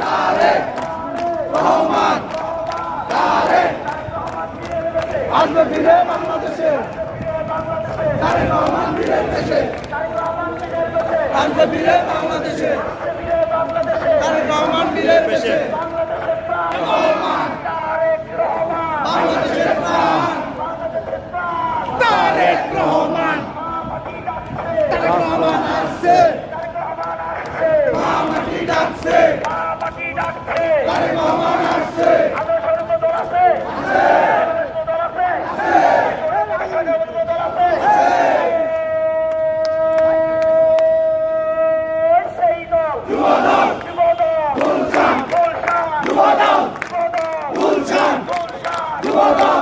তারেক রহমান, তারেক আসবে ফিরে বাংলাদেশে, তারেক রহমান বীরের দেশে, আসবে ফিরে বাংলাদেশে, তারেক রহমান বীরের দেশে, বাংলাদেশের প্রাণ, তারেক রহমান, তারেক রহমান আসছে, মাটি ডাকছে, তারেক রহমান আসছে, গুলশান